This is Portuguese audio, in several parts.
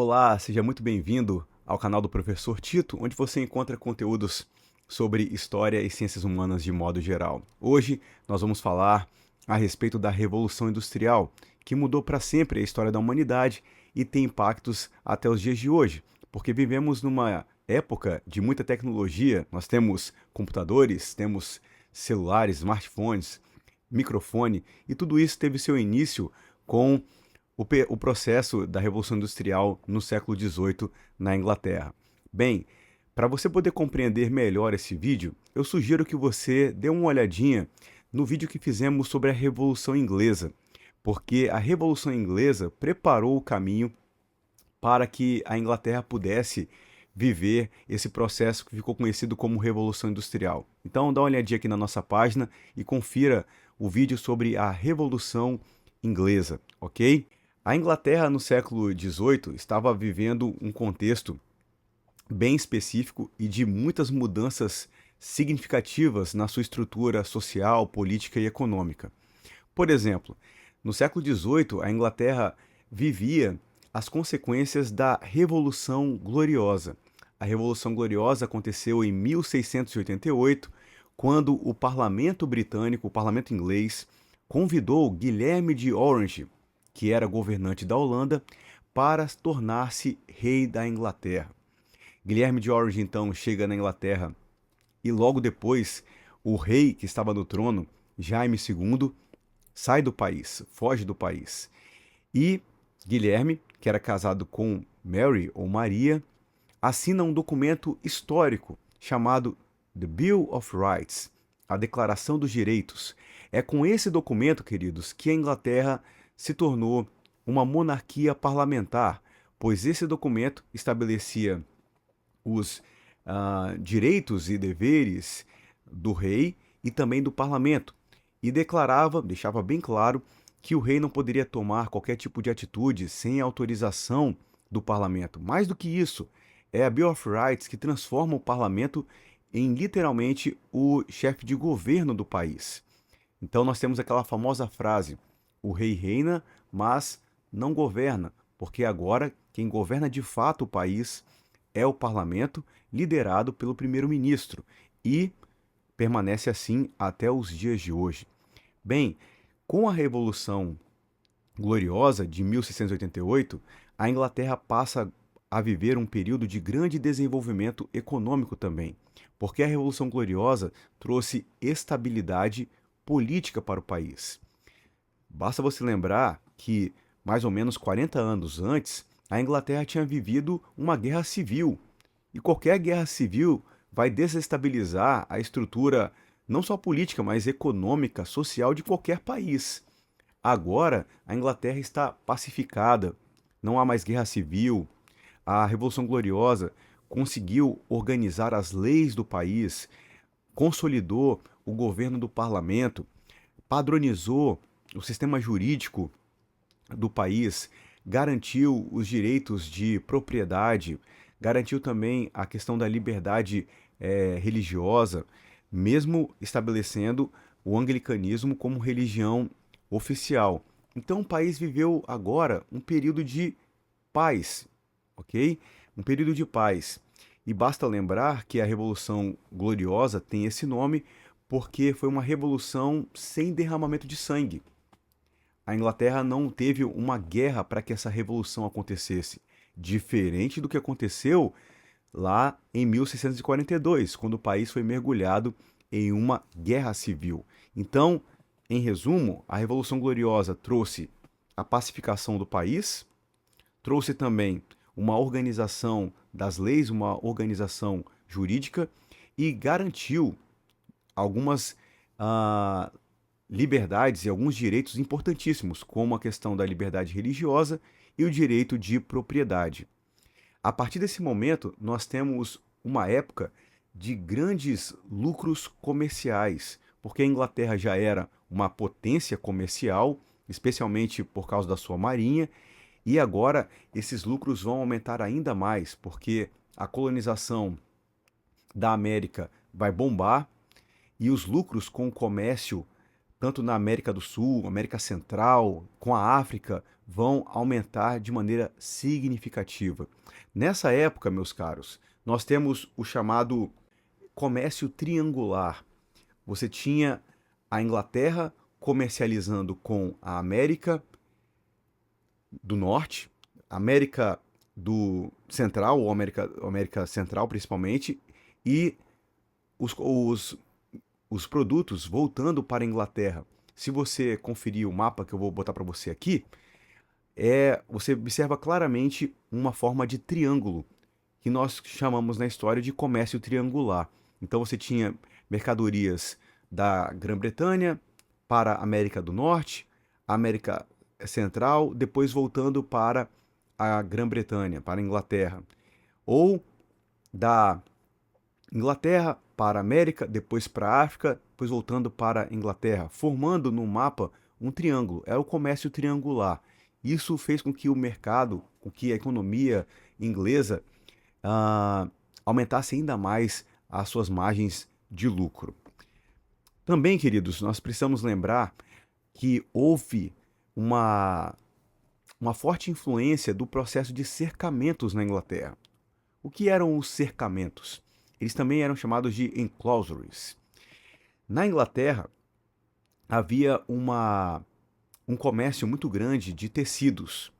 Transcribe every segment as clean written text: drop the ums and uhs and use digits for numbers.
Olá, seja muito bem-vindo ao canal do Professor Tito, onde você encontra conteúdos sobre história e ciências humanas de modo geral. Hoje nós vamos falar a respeito da Revolução Industrial, que mudou para sempre a história da humanidade e tem impactos até os dias de hoje, porque vivemos numa época de muita tecnologia. Nós temos computadores, temos celulares, smartphones, microfone, e tudo isso teve seu início com o processo da Revolução Industrial no século XVIII na Inglaterra. Bem, para você poder compreender melhor esse vídeo, eu sugiro que você dê uma olhadinha no vídeo que fizemos sobre a Revolução Inglesa, porque a Revolução Inglesa preparou o caminho para que a Inglaterra pudesse viver esse processo que ficou conhecido como Revolução Industrial. Então dá uma olhadinha aqui na nossa página e confira o vídeo sobre a Revolução Inglesa, ok? A Inglaterra no século XVIII estava vivendo um contexto bem específico e de muitas mudanças significativas na sua estrutura social, política e econômica. Por exemplo, no século XVIII, a Inglaterra vivia as consequências da Revolução Gloriosa. A Revolução Gloriosa aconteceu em 1688, quando o parlamento britânico, o parlamento inglês, convidou Guilherme de Orange, que era governante da Holanda, para tornar-se rei da Inglaterra. Guilherme de Orange então chega na Inglaterra e logo depois o rei que estava no trono, Jaime II, sai do país, foge do país. E Guilherme, que era casado com Mary ou Maria, assina um documento histórico chamado The Bill of Rights, a Declaração dos Direitos. É com esse documento, queridos, que a Inglaterra se tornou uma monarquia parlamentar, pois esse documento estabelecia os direitos e deveres do rei e também do parlamento, e declarava, deixava bem claro, que o rei não poderia tomar qualquer tipo de atitude sem autorização do parlamento. Mais do que isso, é a Bill of Rights que transforma o parlamento em literalmente o chefe de governo do país. Então nós temos aquela famosa frase: o rei reina, mas não governa, porque agora quem governa de fato o país é o parlamento, liderado pelo primeiro-ministro, e permanece assim até os dias de hoje. Bem, com a Revolução Gloriosa de 1688, a Inglaterra passa a viver um período de grande desenvolvimento econômico também, porque a Revolução Gloriosa trouxe estabilidade política para o país. Basta você lembrar que, mais ou menos 40 anos antes, a Inglaterra tinha vivido uma guerra civil. E qualquer guerra civil vai desestabilizar a estrutura não só política, mas econômica, social de qualquer país. Agora, a Inglaterra está pacificada, não há mais guerra civil. A Revolução Gloriosa conseguiu organizar as leis do país, consolidou o governo do parlamento, padronizou o sistema jurídico do país, garantiu os direitos de propriedade, garantiu também a questão da liberdade religiosa, mesmo estabelecendo o anglicanismo como religião oficial. Então o país viveu agora um período de paz, ok? Um período de paz. E basta lembrar que a Revolução Gloriosa tem esse nome porque foi uma revolução sem derramamento de sangue. A Inglaterra não teve uma guerra para que essa revolução acontecesse, diferente do que aconteceu lá em 1642, quando o país foi mergulhado em uma guerra civil. Então, em resumo, a Revolução Gloriosa trouxe a pacificação do país, trouxe também uma organização das leis, uma organização jurídica e garantiu algumas liberdades e alguns direitos importantíssimos, como a questão da liberdade religiosa e o direito de propriedade. A partir desse momento, nós temos uma época de grandes lucros comerciais, porque a Inglaterra já era uma potência comercial, especialmente por causa da sua marinha, e agora esses lucros vão aumentar ainda mais, porque a colonização da América vai bombar e os lucros com o comércio tanto na América do Sul, América Central, com a África, vão aumentar de maneira significativa. Nessa época, meus caros, nós temos o chamado comércio triangular. Você tinha a Inglaterra comercializando com a América do Norte, América do Central, ou América Central principalmente, e os produtos voltando para a Inglaterra. Se você conferir o mapa que eu vou botar para você aqui, você observa claramente uma forma de triângulo, que nós chamamos na história de comércio triangular. Então você tinha mercadorias da Grã-Bretanha para a América do Norte, América Central, depois voltando para a Grã-Bretanha, para a Inglaterra. Ou da Inglaterra para a América, depois para a África, depois voltando para a Inglaterra, formando no mapa um triângulo. É o comércio triangular. Isso fez com que o mercado, com que a economia inglesa aumentasse ainda mais as suas margens de lucro. Também, queridos, nós precisamos lembrar que houve uma forte influência do processo de cercamentos na Inglaterra. O que eram os cercamentos? Eles também eram chamados de enclosures. Na Inglaterra, havia um comércio muito grande de tecidos.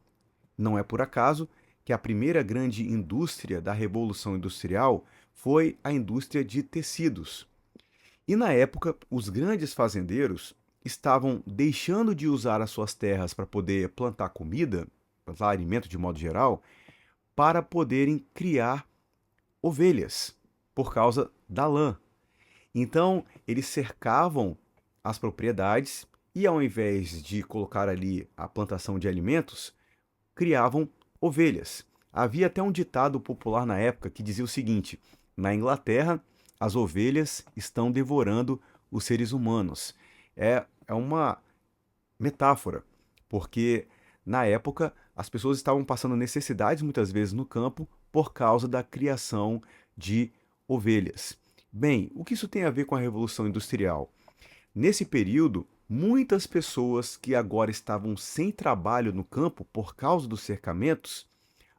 Não é por acaso que a primeira grande indústria da Revolução Industrial foi a indústria de tecidos. E na época, os grandes fazendeiros estavam deixando de usar as suas terras para poder plantar comida, plantar alimento de modo geral, para poderem criar ovelhas, por causa da lã. Então, eles cercavam as propriedades e, ao invés de colocar ali a plantação de alimentos, criavam ovelhas. Havia até um ditado popular na época que dizia o seguinte: na Inglaterra, as ovelhas estão devorando os seres humanos. É uma metáfora, porque na época as pessoas estavam passando necessidades muitas vezes no campo por causa da criação de ovelhas. Bem, o que isso tem a ver com a Revolução Industrial? Nesse período, muitas pessoas que agora estavam sem trabalho no campo por causa dos cercamentos,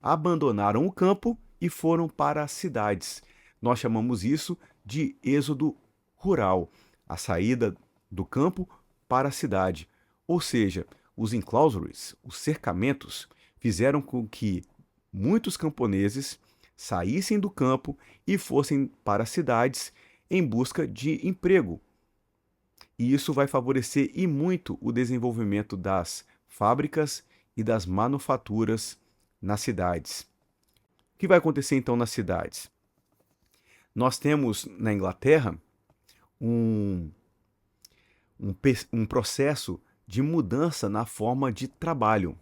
abandonaram o campo e foram para as cidades. Nós chamamos isso de êxodo rural, a saída do campo para a cidade. Ou seja, os enclosures, os cercamentos, fizeram com que muitos camponeses saíssem do campo e fossem para as cidades em busca de emprego. E isso vai favorecer e muito o desenvolvimento das fábricas e das manufaturas nas cidades. O que vai acontecer então nas cidades? Nós temos na Inglaterra um processo de mudança na forma de trabalho.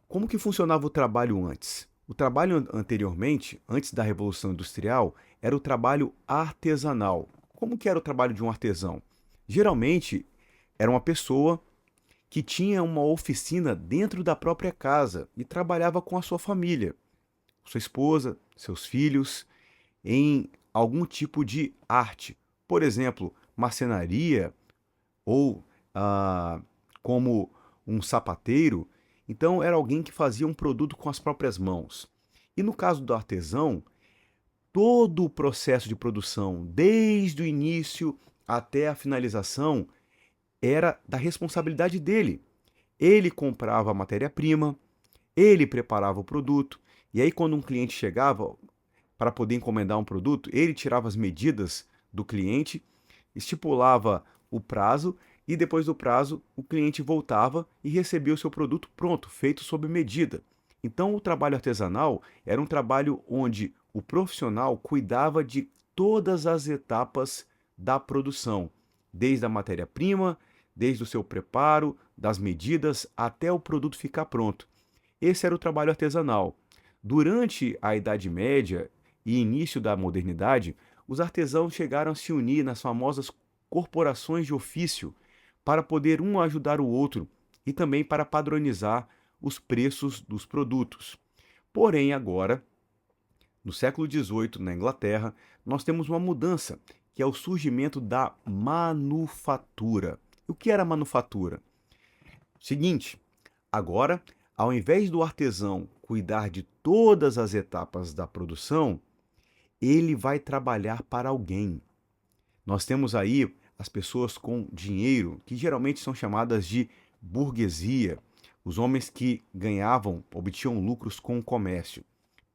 Como que funcionava o trabalho antes? O trabalho anteriormente, antes da Revolução Industrial, era o trabalho artesanal. Como que era o trabalho de um artesão? Geralmente, era uma pessoa que tinha uma oficina dentro da própria casa e trabalhava com a sua família, sua esposa, seus filhos, em algum tipo de arte. Por exemplo, marcenaria ou como um sapateiro. Então, era alguém que fazia um produto com as próprias mãos. E no caso do artesão, todo o processo de produção, desde o início até a finalização, era da responsabilidade dele. Ele comprava a matéria-prima, ele preparava o produto, e aí quando um cliente chegava para poder encomendar um produto, ele tirava as medidas do cliente, estipulava o prazo, e depois do prazo o cliente voltava e recebia o seu produto pronto, feito sob medida. Então o trabalho artesanal era um trabalho onde o profissional cuidava de todas as etapas da produção, desde a matéria-prima, desde o seu preparo, das medidas, até o produto ficar pronto. Esse era o trabalho artesanal. Durante a Idade Média e início da modernidade, os artesãos chegaram a se unir nas famosas corporações de ofício para poder um ajudar o outro e também para padronizar os preços dos produtos. Porém, agora, no século XVIII, na Inglaterra, nós temos uma mudança, que é o surgimento da manufatura. O que era manufatura? Seguinte, agora, ao invés do artesão cuidar de todas as etapas da produção, ele vai trabalhar para alguém. Nós temos aí as pessoas com dinheiro, que geralmente são chamadas de burguesia, os homens que ganhavam, obtinham lucros com o comércio.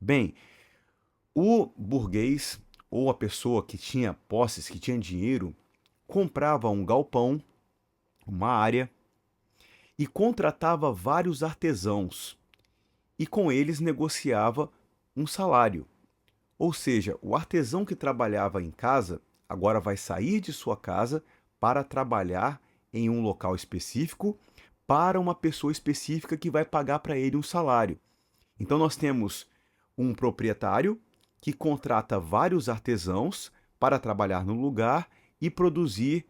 Bem, o burguês ou a pessoa que tinha posses, que tinha dinheiro, comprava um galpão, uma área, e contratava vários artesãos, e com eles negociava um salário. Ou seja, o artesão que trabalhava em casa agora vai sair de sua casa para trabalhar em um local específico para uma pessoa específica que vai pagar para ele um salário. Então nós temos um proprietário que contrata vários artesãos para trabalhar no lugar e produzir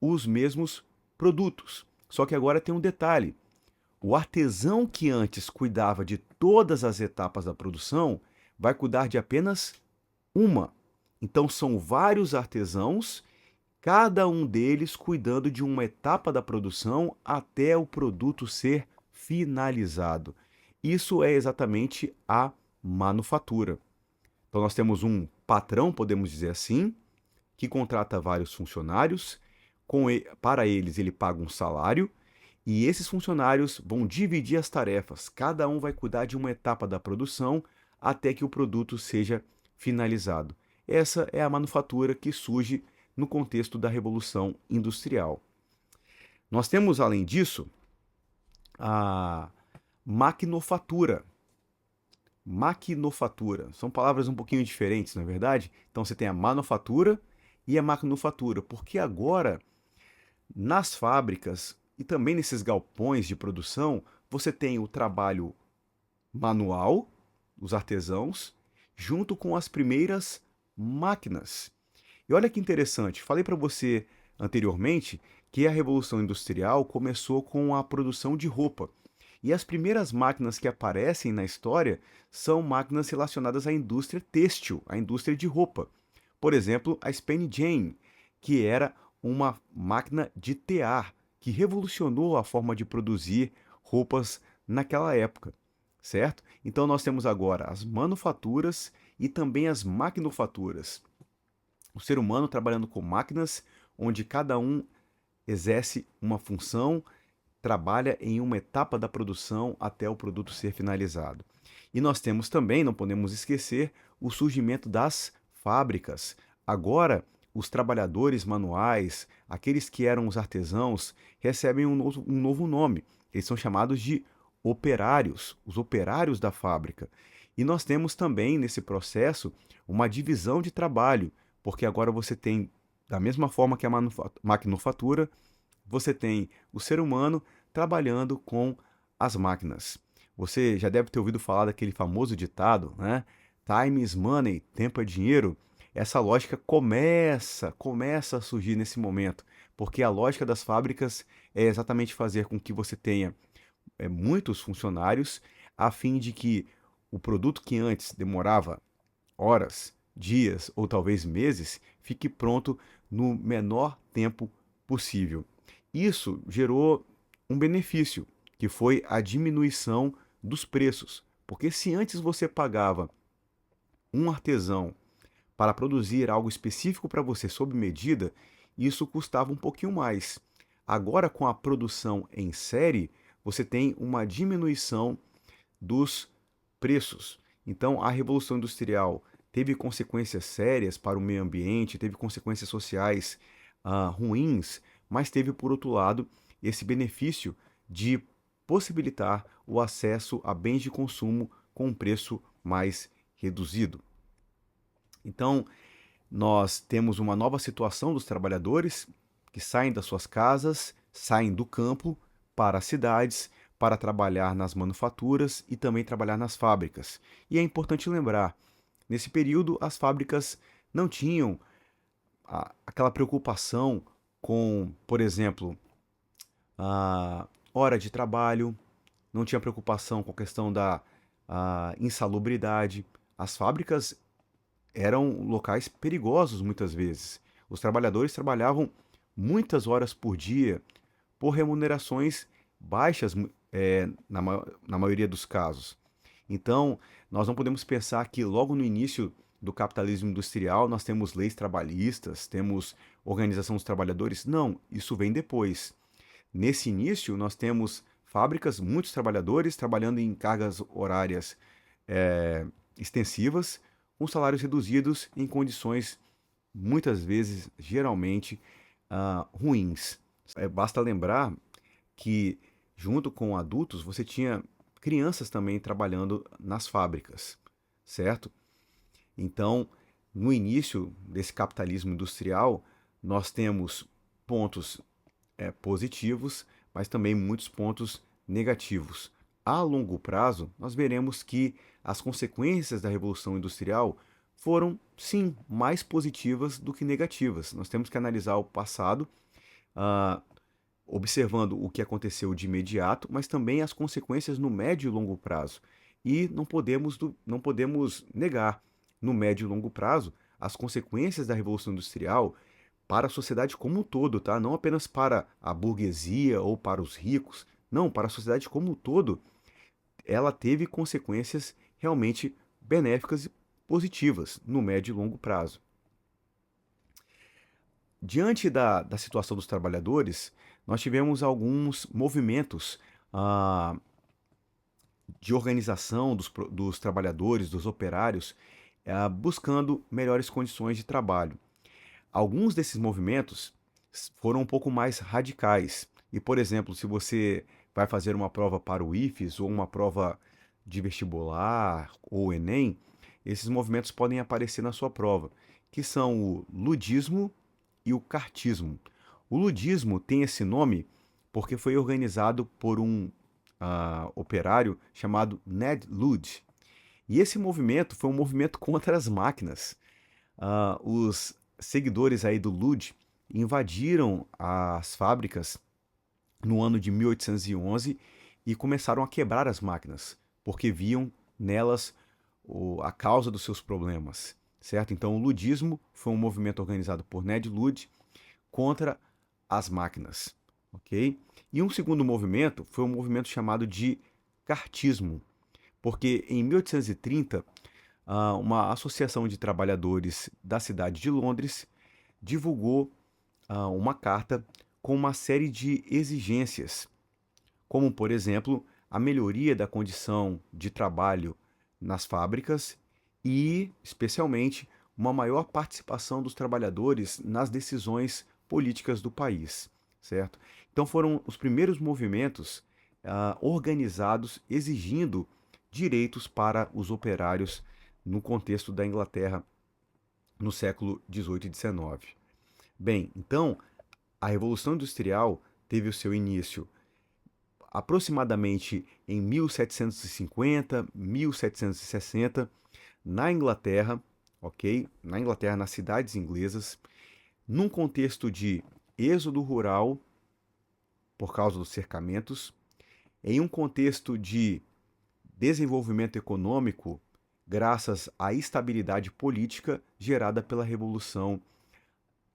os mesmos produtos. Só que agora tem um detalhe: o artesão que antes cuidava de todas as etapas da produção vai cuidar de apenas uma. Então são vários artesãos, cada um deles cuidando de uma etapa da produção até o produto ser finalizado. Isso é exatamente a manufatura. Então nós temos um patrão, podemos dizer assim, que contrata vários funcionários, para eles ele paga um salário, e esses funcionários vão dividir as tarefas, cada um vai cuidar de uma etapa da produção até que o produto seja finalizado. Essa é a manufatura que surge no contexto da Revolução Industrial. Nós temos, além disso, a maquinofatura. Maquinofatura. São palavras um pouquinho diferentes, não é verdade? Então você tem a manufatura e a maquinofatura, porque agora, nas fábricas e também nesses galpões de produção, você tem o trabalho manual, os artesãos, junto com as primeiras máquinas. E olha que interessante, falei para você anteriormente que a Revolução Industrial começou com a produção de roupa. E as primeiras máquinas que aparecem na história são máquinas relacionadas à indústria têxtil, à indústria de roupa. Por exemplo, a Spani Jane, que era uma máquina de tear, que revolucionou a forma de produzir roupas naquela época, certo? Então nós temos agora as manufaturas e também as maquinofaturas. O ser humano trabalhando com máquinas, onde cada um exerce uma função, trabalha em uma etapa da produção até o produto ser finalizado. E nós temos também, não podemos esquecer, o surgimento das fábricas. Agora, os trabalhadores manuais, aqueles que eram os artesãos, recebem um novo nome. Eles são chamados de operários, os operários da fábrica. E nós temos também, nesse processo, uma divisão de trabalho, porque agora você tem, da mesma forma que a maquinofatura, você tem o ser humano trabalhando com as máquinas. Você já deve ter ouvido falar daquele famoso ditado, né? Time is money, tempo é dinheiro. Essa lógica começa a surgir nesse momento, porque a lógica das fábricas é exatamente fazer com que você tenha muitos funcionários, a fim de que o produto que antes demorava horas, dias ou talvez meses, fique pronto no menor tempo possível. Isso gerou um benefício, que foi a diminuição dos preços. Porque se antes você pagava um artesão para produzir algo específico para você sob medida, isso custava um pouquinho mais. Agora, com a produção em série, você tem uma diminuição dos preços. Então, a Revolução Industrial teve consequências sérias para o meio ambiente, teve consequências sociais ruins, mas teve, por outro lado, esse benefício de possibilitar o acesso a bens de consumo com um preço mais reduzido. Então, nós temos uma nova situação dos trabalhadores que saem das suas casas, saem do campo para as cidades, para trabalhar nas manufaturas e também trabalhar nas fábricas. E é importante lembrar, nesse período as fábricas não tinham aquela preocupação com, por exemplo, a hora de trabalho, não tinha preocupação com a questão da insalubridade. As fábricas eram locais perigosos muitas vezes. Os trabalhadores trabalhavam muitas horas por dia por remunerações baixas, na maioria dos casos. Então, nós não podemos pensar que logo no início do capitalismo industrial nós temos leis trabalhistas, temos organização dos trabalhadores. Não, isso vem depois. Nesse início, nós temos fábricas, muitos trabalhadores trabalhando em cargas horárias extensivas, com salários reduzidos em condições, muitas vezes, geralmente, ruins. Basta lembrar que, junto com adultos, você tinha crianças também trabalhando nas fábricas, certo? Então, no início desse capitalismo industrial, nós temos pontos positivos, mas também muitos pontos negativos. A longo prazo, nós veremos que as consequências da Revolução Industrial foram, sim, mais positivas do que negativas. Nós temos que analisar o passado, observando o que aconteceu de imediato, mas também as consequências no médio e longo prazo. E não podemos negar, no médio e longo prazo, as consequências da Revolução Industrial para a sociedade como um todo, tá? Não apenas para a burguesia ou para os ricos, não, para a sociedade como um todo, ela teve consequências realmente benéficas e positivas no médio e longo prazo. Diante da situação dos trabalhadores, nós tivemos alguns movimentos de organização dos trabalhadores, dos operários, buscando melhores condições de trabalho. Alguns desses movimentos foram um pouco mais radicais. E, por exemplo, se você vai fazer uma prova para o IFES ou uma prova de vestibular ou Enem, esses movimentos podem aparecer na sua prova, que são o ludismo e o cartismo. O ludismo tem esse nome porque foi organizado por um operário chamado Ned Ludd. E esse movimento foi um movimento contra as máquinas. Os seguidores aí do Ludd invadiram as fábricas no ano de 1811 e começaram a quebrar as máquinas, porque viam nelas a causa dos seus problemas, certo? Então o ludismo foi um movimento organizado por Ned Ludd contra as máquinas, ok? E um segundo movimento foi um movimento chamado de cartismo, porque em 1830 uma associação de trabalhadores da cidade de Londres divulgou uma carta com uma série de exigências, como, por exemplo, a melhoria da condição de trabalho nas fábricas e, especialmente, uma maior participação dos trabalhadores nas decisões políticas do país, certo? Então foram os primeiros movimentos organizados exigindo direitos para os operários no contexto da Inglaterra no século XVIII e XIX. Bem, então, a Revolução Industrial teve o seu início aproximadamente em 1750, 1760, na Inglaterra, ok? Na Inglaterra, nas cidades inglesas, num contexto de êxodo rural por causa dos cercamentos, em um contexto de desenvolvimento econômico graças à estabilidade política gerada pela Revolução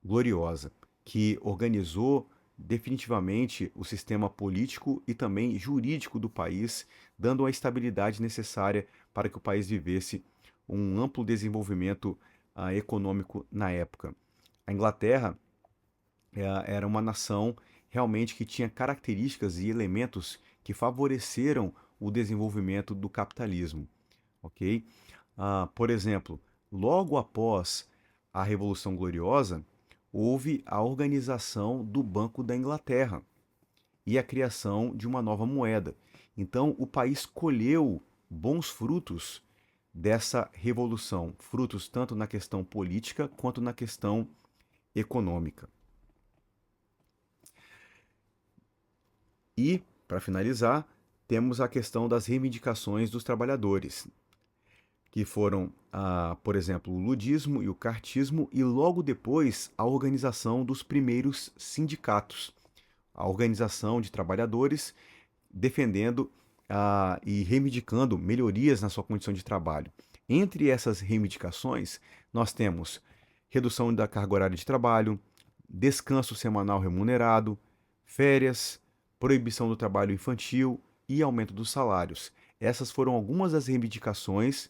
Gloriosa, que organizou definitivamente o sistema político e também jurídico do país, dando a estabilidade necessária para que o país vivesse um amplo desenvolvimento econômico na época. A Inglaterra era uma nação realmente que tinha características e elementos que favoreceram o desenvolvimento do capitalismo, ok? Por exemplo, logo após a Revolução Gloriosa, houve a organização do Banco da Inglaterra e a criação de uma nova moeda. Então, o país colheu bons frutos dessa revolução, frutos tanto na questão política quanto na questão econômica. E, para finalizar, temos a questão das reivindicações dos trabalhadores, que foram, por exemplo, o ludismo e o cartismo, e logo depois a organização dos primeiros sindicatos, a organização de trabalhadores defendendo e reivindicando melhorias na sua condição de trabalho. Entre essas reivindicações, nós temos redução da carga horária de trabalho, descanso semanal remunerado, férias, proibição do trabalho infantil e aumento dos salários. Essas foram algumas das reivindicações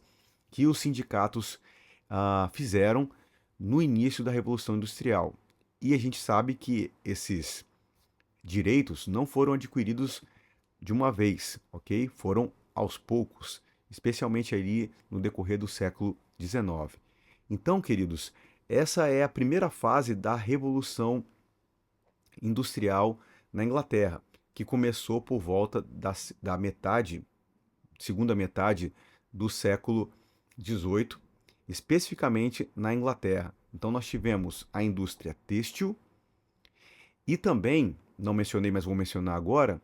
que os sindicatos fizeram no início da Revolução Industrial. E a gente sabe que esses direitos não foram adquiridos de uma vez, ok? Foram aos poucos, especialmente ali no decorrer do século XIX. Então, queridos, essa é a primeira fase da Revolução Industrial na Inglaterra, que começou por volta da metade, segunda metade do século XVIII, especificamente na Inglaterra. Então nós tivemos a indústria têxtil e também, não mencionei, mas vou mencionar agora,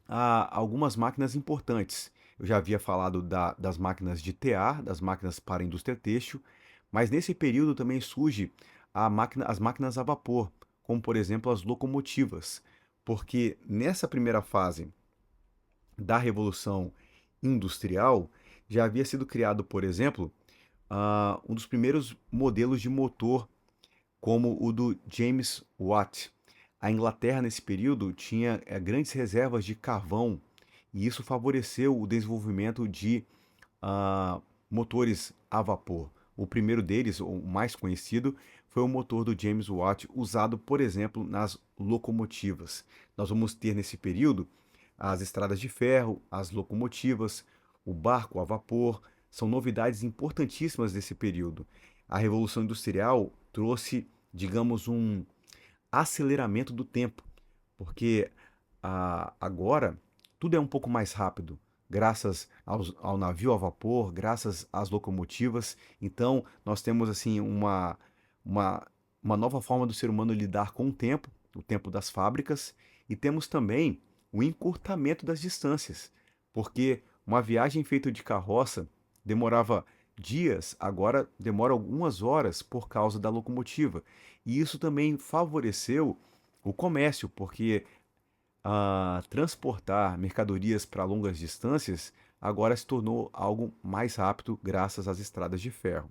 algumas máquinas importantes. Eu já havia falado das máquinas de tear, das máquinas para a indústria têxtil, mas nesse período também surge as máquinas a vapor, como por exemplo as locomotivas, porque nessa primeira fase da Revolução Industrial já havia sido criado, por exemplo, um dos primeiros modelos de motor, como o do James Watt. A Inglaterra, nesse período, tinha grandes reservas de carvão e isso favoreceu o desenvolvimento de motores a vapor. O primeiro deles, o mais conhecido, foi o motor do James Watt, usado, por exemplo, nas locomotivas. Nós vamos ter nesse período as estradas de ferro, as locomotivas, o barco a vapor, são novidades importantíssimas desse período. A Revolução Industrial trouxe, digamos, um aceleramento do tempo, porque agora tudo é um pouco mais rápido, graças ao navio a vapor, graças às locomotivas. Então, nós temos assim uma nova forma do ser humano lidar com o tempo das fábricas, e temos também o encurtamento das distâncias, porque uma viagem feita de carroça demorava dias, agora demora algumas horas por causa da locomotiva. E isso também favoreceu o comércio, porque transportar mercadorias para longas distâncias agora se tornou algo mais rápido graças às estradas de ferro.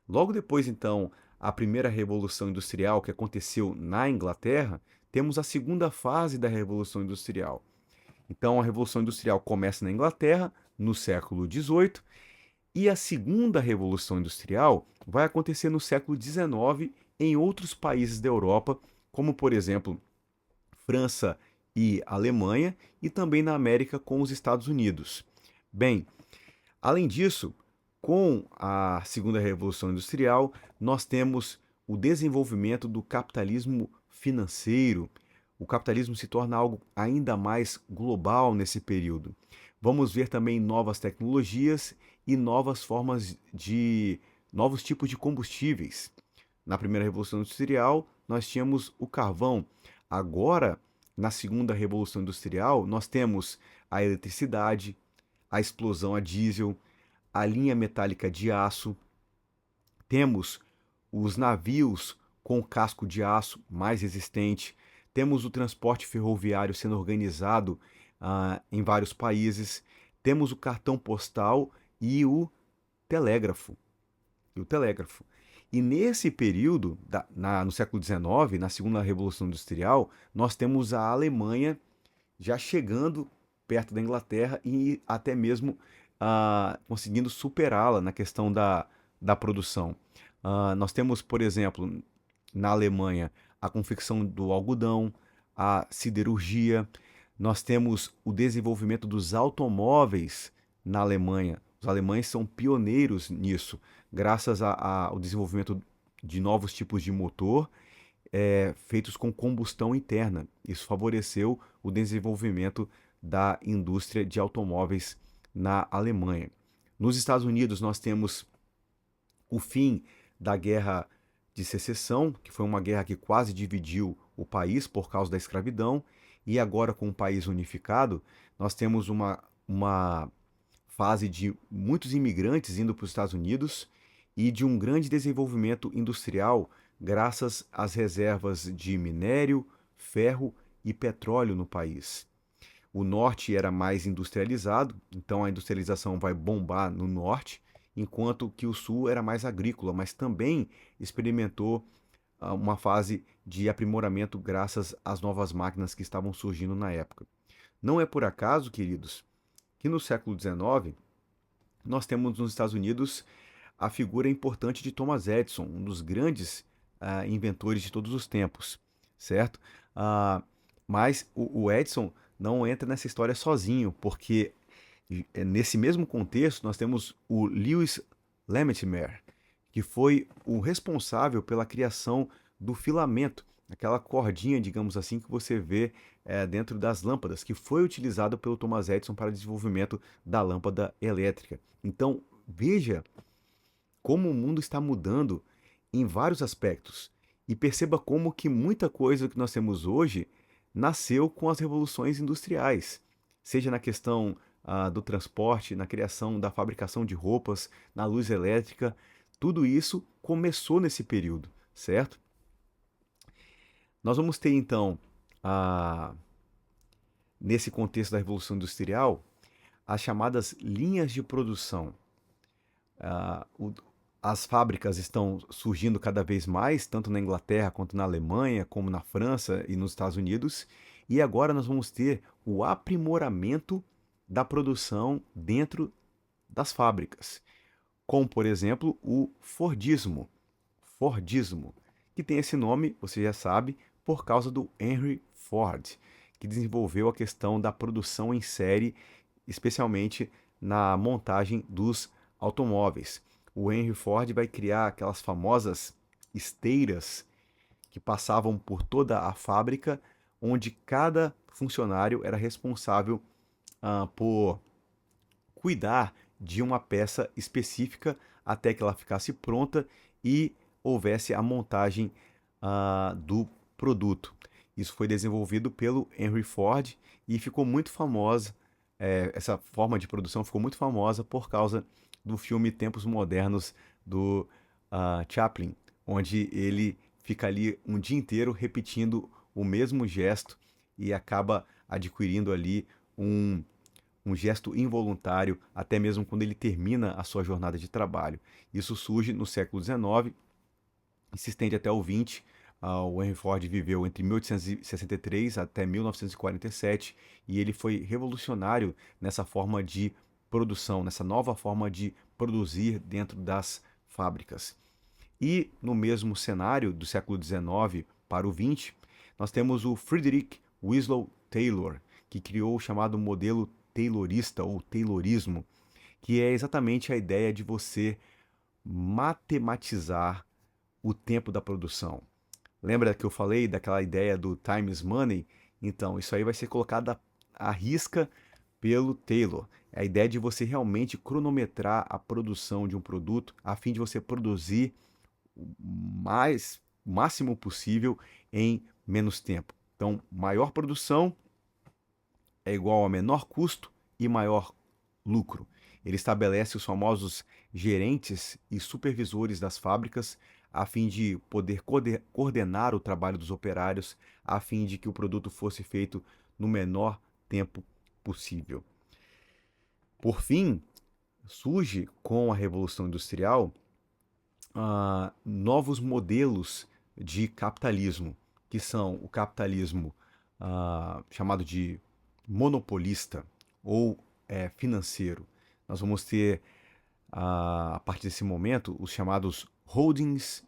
Logo depois, então, a primeira Revolução Industrial que aconteceu na Inglaterra, temos a segunda fase da Revolução Industrial. Então, a Revolução Industrial começa na Inglaterra, no século XVIII, e a segunda Revolução Industrial vai acontecer no século XIX em outros países da Europa, como, por exemplo, França e Alemanha, e também na América com os Estados Unidos. Bem, além disso, com a segunda Revolução Industrial, nós temos o desenvolvimento do capitalismo financeiro. O capitalismo se torna algo ainda mais global nesse período. Vamos ver também novas tecnologias e novas formas novos tipos de combustíveis. Na primeira Revolução Industrial, nós tínhamos o carvão. Agora, na segunda Revolução Industrial, nós temos a eletricidade, a explosão a diesel, a linha metálica de aço, temos os navios com casco de aço mais resistente, temos o transporte ferroviário sendo organizado em vários países, temos o cartão postal e o telégrafo. E nesse período, no século XIX, na segunda Revolução Industrial, nós temos a Alemanha já chegando perto da Inglaterra e até mesmo conseguindo superá-la na questão da produção. Nós temos, por exemplo, na Alemanha, a confecção do algodão, a siderurgia, nós temos o desenvolvimento dos automóveis na Alemanha. Os alemães são pioneiros nisso, graças ao desenvolvimento de novos tipos de motor feitos com combustão interna. Isso favoreceu o desenvolvimento da indústria de automóveis na Alemanha. Nos Estados Unidos, nós temos o fim da Guerra de Secessão, que foi uma guerra que quase dividiu o país por causa da escravidão, e agora com o país unificado, nós temos uma fase de muitos imigrantes indo para os Estados Unidos e de um grande desenvolvimento industrial graças às reservas de minério, ferro e petróleo no país. O norte era mais industrializado, então a industrialização vai bombar no norte, enquanto que o Sul era mais agrícola, mas também experimentou uma fase de aprimoramento graças às novas máquinas que estavam surgindo na época. Não é por acaso, queridos, que no século XIX nós temos nos Estados Unidos a figura importante de Thomas Edison, um dos grandes inventores de todos os tempos, certo? Ah, mas o Edison não entra nessa história sozinho, porque nesse mesmo contexto nós temos o Lewis Latimer, que foi o responsável pela criação do filamento, aquela cordinha, digamos assim, que você vê dentro das lâmpadas, que foi utilizado pelo Thomas Edison para o desenvolvimento da lâmpada elétrica. Então, veja como o mundo está mudando em vários aspectos. E perceba como que muita coisa que nós temos hoje nasceu com as revoluções industriais, seja na questão do transporte, na criação da fabricação de roupas, na luz elétrica, tudo isso começou nesse período, certo? Nós vamos ter então, nesse contexto da Revolução Industrial, as chamadas linhas de produção. As fábricas estão surgindo cada vez mais, tanto na Inglaterra quanto na Alemanha, como na França e nos Estados Unidos. E agora nós vamos ter o aprimoramento da produção dentro das fábricas, como por exemplo o Fordismo. Fordismo, que tem esse nome, você já sabe, por causa do Henry Ford, que desenvolveu a questão da produção em série, especialmente na montagem dos automóveis. O Henry Ford vai criar aquelas famosas esteiras que passavam por toda a fábrica, onde cada funcionário era responsável por cuidar de uma peça específica até que ela ficasse pronta e houvesse a montagem do produto. Isso foi desenvolvido pelo Henry Ford e ficou muito famosa. Essa forma de produção ficou muito famosa por causa do filme Tempos Modernos do Chaplin, onde ele fica ali um dia inteiro repetindo o mesmo gesto e acaba adquirindo ali um gesto involuntário, até mesmo quando ele termina a sua jornada de trabalho. Isso surge no século XIX e se estende até o XX. O Henry Ford viveu entre 1863 até 1947 e ele foi revolucionário nessa forma de produção, nessa nova forma de produzir dentro das fábricas. E no mesmo cenário do século XIX para o XX, nós temos o Frederick Winslow Taylor, que criou o chamado modelo taylorista ou taylorismo, que é exatamente a ideia de você matematizar o tempo da produção. Lembra que eu falei daquela ideia do time is money? Então, isso aí vai ser colocado à risca pelo Taylor. É a ideia de você realmente cronometrar a produção de um produto a fim de você produzir o máximo possível em menos tempo. Então, maior produção é igual a menor custo e maior lucro. Ele estabelece os famosos gerentes e supervisores das fábricas a fim de poder coordenar o trabalho dos operários, a fim de que o produto fosse feito no menor tempo possível. Por fim, surge com a Revolução Industrial novos modelos de capitalismo, que são o capitalismo chamado de monopolista ou financeiro. Nós vamos ter, a partir desse momento, os chamados holdings,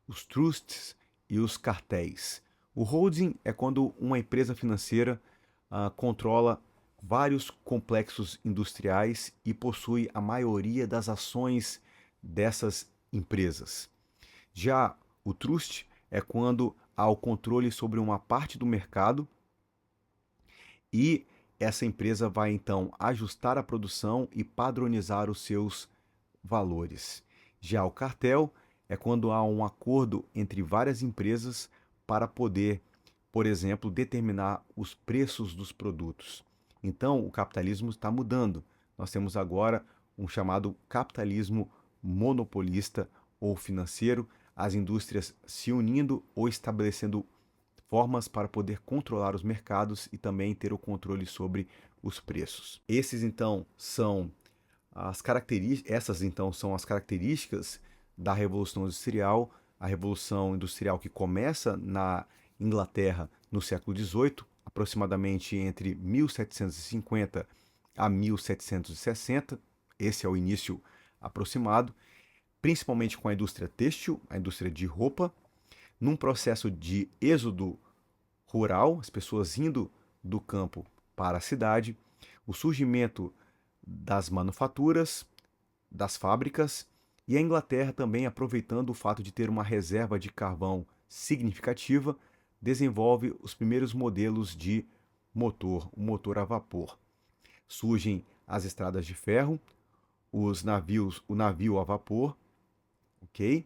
os trusts e os cartéis. O holding é quando uma empresa financeira controla vários complexos industriais e possui a maioria das ações dessas empresas. Já o trust é quando há o controle sobre uma parte do mercado e essa empresa vai então ajustar a produção e padronizar os seus valores. Já o cartel é quando há um acordo entre várias empresas para poder, por exemplo, determinar os preços dos produtos. Então, o capitalismo está mudando. Nós temos agora um chamado capitalismo monopolista ou financeiro, as indústrias se unindo ou estabelecendo formas para poder controlar os mercados e também ter o controle sobre os preços. Esses, então, são Essas então são as características da Revolução Industrial, a Revolução Industrial que começa na Inglaterra no século XVIII, aproximadamente entre 1750 a 1760. Esse é o início aproximado, principalmente com a indústria têxtil, a indústria de roupa, num processo de êxodo rural, as pessoas indo do campo para a cidade, o surgimento das manufaturas, das fábricas, e a Inglaterra também, aproveitando o fato de ter uma reserva de carvão significativa, desenvolve os primeiros modelos de motor, o motor a vapor. Surgem as estradas de ferro, o navio a vapor, ok?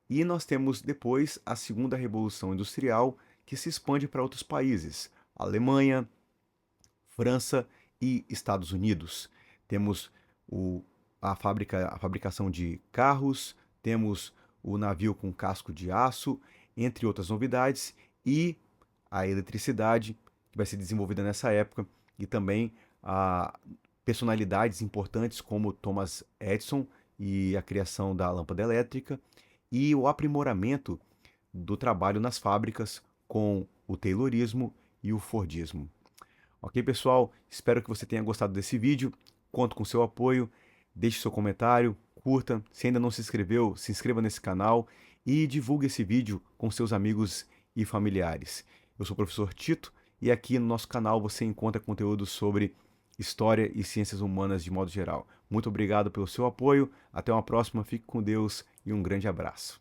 E nós temos depois a segunda revolução industrial, que se expande para outros países, Alemanha, França e Estados Unidos. Temos a fabricação de carros, temos o navio com casco de aço, entre outras novidades, e a eletricidade, que vai ser desenvolvida nessa época, e também personalidades importantes como Thomas Edison e a criação da lâmpada elétrica, e o aprimoramento do trabalho nas fábricas com o Taylorismo e o Fordismo. Ok, pessoal? Espero que você tenha gostado desse vídeo. Conto com seu apoio. Deixe seu comentário, curta. Se ainda não se inscreveu, se inscreva nesse canal e divulgue esse vídeo com seus amigos e familiares. Eu sou o professor Tito e aqui no nosso canal você encontra conteúdo sobre história e ciências humanas de modo geral. Muito obrigado pelo seu apoio. Até uma próxima. Fique com Deus e um grande abraço.